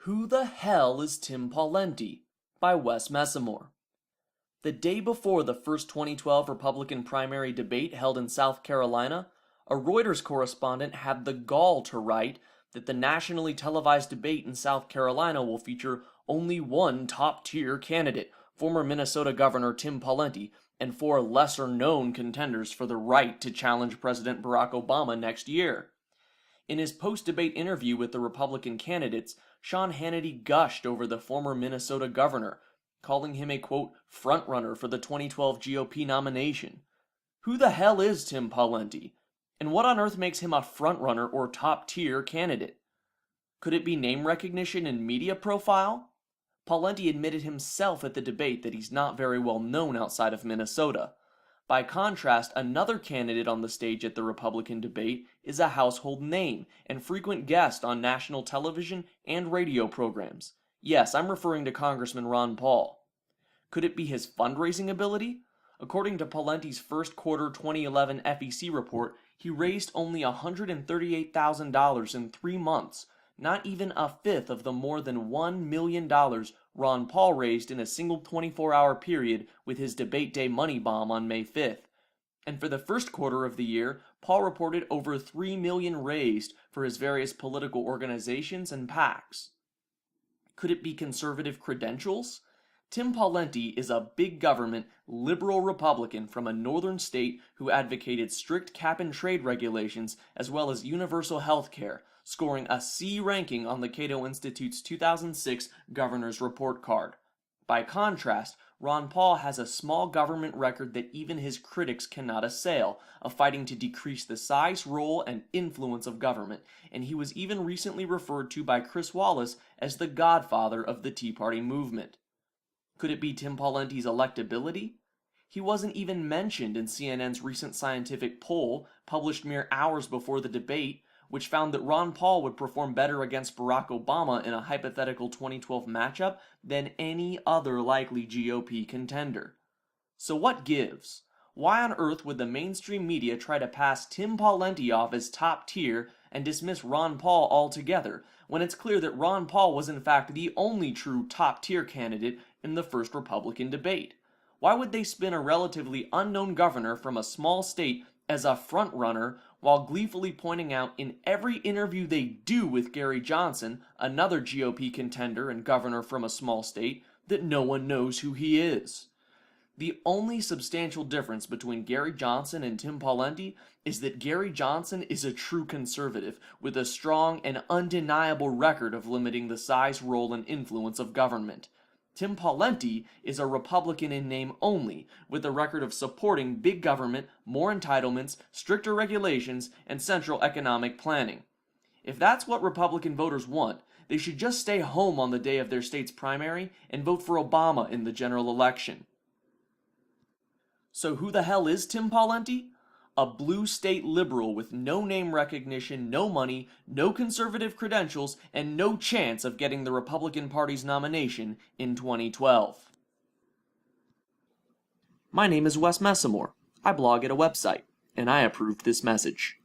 Who the hell is Tim Pawlenty? By Wes Messamore. The day before the first 2012 Republican primary debate held in South Carolina, a Reuters correspondent had the gall to write that the nationally televised debate in South Carolina will feature only one top-tier candidate, former Minnesota Governor Tim Pawlenty, and four lesser-known contenders for the right to challenge President Barack Obama next year. In his post-debate interview with the Republican candidates, Sean Hannity gushed over the former Minnesota governor, calling him a, quote, frontrunner for the 2012 GOP nomination. Who the hell is Tim Pawlenty? And what on earth makes him a frontrunner or top-tier candidate? Could it be name recognition and media profile? Pawlenty admitted himself at the debate that he's not very well known outside of Minnesota. By contrast, another candidate on the stage at the Republican debate is a household name and frequent guest on national television and radio programs. Yes, I'm referring to Congressman Ron Paul. Could it be his fundraising ability? According to Pawlenty's first quarter 2011 FEC report, he raised only $138,000 in 3 months, not even a fifth of the more than $1 million Ron Paul raised in a single 24-hour period with his debate day money bomb on May 5th. And for the first quarter of the year, Paul reported over $3 million raised for his various political organizations and PACs. Could it be conservative credentials? Tim Pawlenty is a big government, liberal Republican from a northern state who advocated strict cap-and-trade regulations as well as universal health care, scoring a C ranking on the Cato Institute's 2006 Governor's Report Card. By contrast, Ron Paul has a small government record that even his critics cannot assail, of fighting to decrease the size, role, and influence of government, and he was even recently referred to by Chris Wallace as the godfather of the Tea Party movement. Could it be Tim Pawlenty's electability? He wasn't even mentioned in CNN's recent scientific poll, published mere hours before the debate, which found that Ron Paul would perform better against Barack Obama in a hypothetical 2012 matchup than any other likely GOP contender. So what gives? Why on earth would the mainstream media try to pass Tim Pawlenty off as top tier and dismiss Ron Paul altogether, when it's clear that Ron Paul was in fact the only true top tier candidate in the first Republican debate? Why would they spin a relatively unknown governor from a small state as a frontrunner while gleefully pointing out in every interview they do with Gary Johnson, another GOP contender and governor from a small state, that no one knows who he is? The only substantial difference between Gary Johnson and Tim Pawlenty is that Gary Johnson is a true conservative with a strong and undeniable record of limiting the size, role, and influence of government. Tim Pawlenty is a Republican in name only, with a record of supporting big government, more entitlements, stricter regulations, and central economic planning. If that's what Republican voters want, they should just stay home on the day of their state's primary and vote for Obama in the general election. So who the hell is Tim Pawlenty? A blue state liberal with no name recognition, no money, no conservative credentials, and no chance of getting the Republican Party's nomination in 2012. My name is Wes Messamore. I blog at a website, and I approve this message.